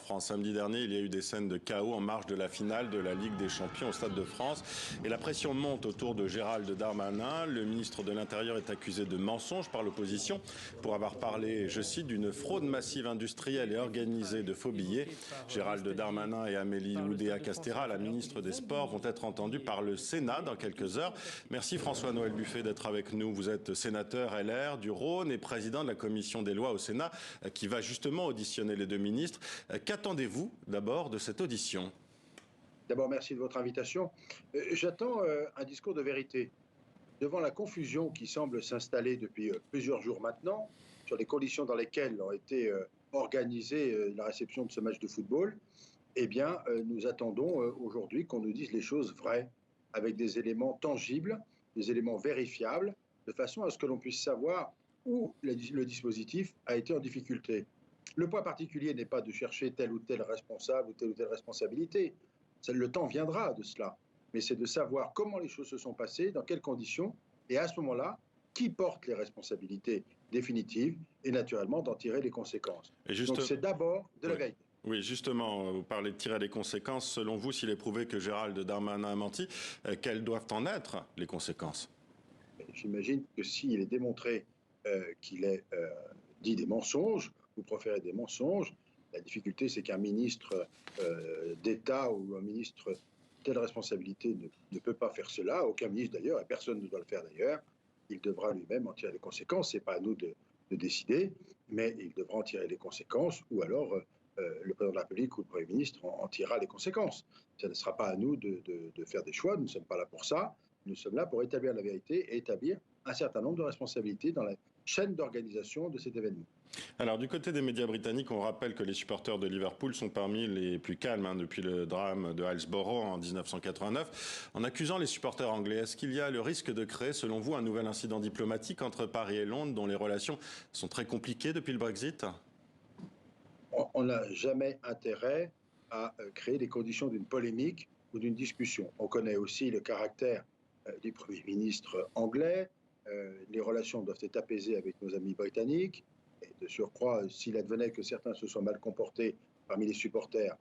France. Samedi dernier, il y a eu des scènes de chaos en marge de la finale de la Ligue des Champions au Stade de France. Et la pression monte autour de Gérald Darmanin. Le ministre de l'Intérieur est accusé de mensonge par l'opposition pour avoir parlé, je cite, d'une fraude massive industrielle et organisée de faux billets. Gérald Darmanin et Amélie Oudéa-Castéra, la ministre des Sports, vont être entendus par le Sénat dans quelques heures. Merci François-Noël Buffet d'être avec nous. Vous êtes sénateur LR du Rhône et président de la commission des lois au Sénat qui va justement auditionner les deux ministres. Qu'attendez-vous d'abord de cette audition ? D'abord, merci de votre invitation. J'attends un discours de vérité. Devant la confusion qui semble s'installer depuis plusieurs jours maintenant sur les conditions dans lesquelles ont été organisées la réception de ce match de football, eh bien, nous attendons aujourd'hui qu'on nous dise les choses vraies, avec des éléments tangibles, des éléments vérifiables, de façon à ce que l'on puisse savoir où le dispositif a été en difficulté. Le point particulier n'est pas de chercher tel ou tel responsable ou telle responsabilité. Le temps viendra de cela. Mais c'est de savoir comment les choses se sont passées, dans quelles conditions, et à ce moment-là, qui porte les responsabilités définitives, et naturellement d'en tirer les conséquences. Donc c'est d'abord de la vérité. Oui, justement, vous parlez de tirer les conséquences. Selon vous, s'il est prouvé que Gérald Darmanin a menti, quelles doivent en être les conséquences ? J'imagine que s'il est démontré qu'il ait dit des mensonges, ou proféré des mensonges, la difficulté c'est qu'un ministre d'État ou un ministre telle responsabilité ne peut pas faire cela, aucun ministre d'ailleurs, et personne ne doit le faire d'ailleurs. Il devra lui-même en tirer les conséquences, ce n'est pas à nous de décider, mais il devra en tirer les conséquences, ou alors le président de la République ou le Premier ministre en tirera les conséquences. Ça ne sera pas à nous de faire des choix, nous ne sommes pas là pour ça, nous sommes là pour établir la vérité et établir un certain nombre de responsabilités dans la chaîne d'organisation de cet événement. Alors du côté des médias britanniques, on rappelle que les supporters de Liverpool sont parmi les plus calmes depuis le drame de Hillsborough en 1989. En accusant les supporters anglais, est-ce qu'il y a le risque de créer, selon vous, un nouvel incident diplomatique entre Paris et Londres, dont les relations sont très compliquées depuis le Brexit ? On n'a jamais intérêt à créer les conditions d'une polémique ou d'une discussion. On connaît aussi le caractère du Premier ministre anglais. Les relations doivent être apaisées avec nos amis britanniques. Et de surcroît, s'il advenait que certains se soient mal comportés parmi les supporters,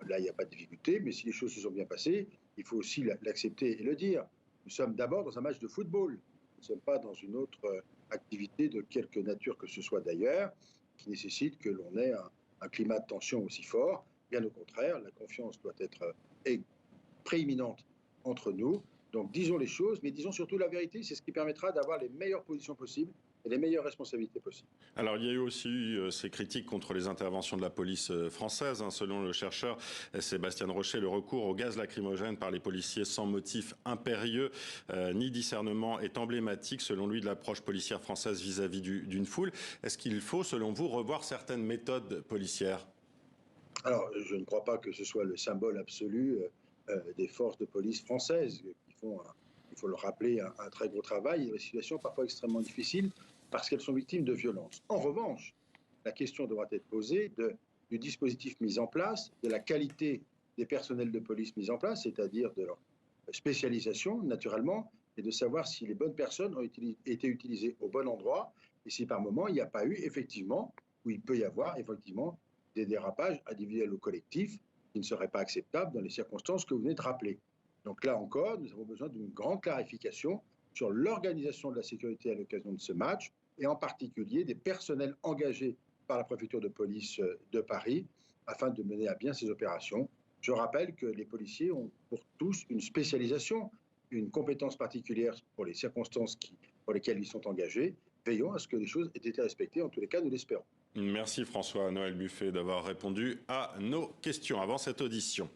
là, il n'y a pas de difficulté. Mais si les choses se sont bien passées, il faut aussi l'accepter et le dire. Nous sommes d'abord dans un match de football. Nous ne sommes pas dans une autre activité de quelque nature que ce soit d'ailleurs, qui nécessite que l'on ait un climat de tension aussi fort. Bien au contraire, la confiance doit être prééminente entre nous. Donc disons les choses, mais disons surtout la vérité, c'est ce qui permettra d'avoir les meilleures positions possibles et les meilleures responsabilités possibles. Alors il y a eu aussi ces critiques contre les interventions de la police française. Selon le chercheur Sébastien Rocher, le recours au gaz lacrymogène par les policiers sans motif impérieux ni discernement est emblématique, selon lui, de l'approche policière française vis-à-vis d'une foule. Est-ce qu'il faut, selon vous, revoir certaines méthodes policières ? Alors je ne crois pas que ce soit le symbole absolu des forces de police françaises qui font, il faut le rappeler, un très gros travail et des situations parfois extrêmement difficiles parce qu'elles sont victimes de violences. En revanche, la question devra être posée du dispositif mis en place, de la qualité des personnels de police mis en place, c'est-à-dire de leur spécialisation naturellement, et de savoir si les bonnes personnes ont été utilisées au bon endroit et si par moment il n'y a pas eu effectivement, ou il peut y avoir effectivement des dérapages individuels ou collectifs qui ne serait pas acceptable dans les circonstances que vous venez de rappeler. Donc là encore, nous avons besoin d'une grande clarification sur l'organisation de la sécurité à l'occasion de ce match, et en particulier des personnels engagés par la préfecture de police de Paris afin de mener à bien ces opérations. Je rappelle que les policiers ont pour tous une spécialisation, une compétence particulière pour les circonstances pour lesquelles ils sont engagés. Veillons à ce que les choses aient été respectées, en tous les cas, nous l'espérons. Merci François-Noël Buffet d'avoir répondu à nos questions avant cette audition.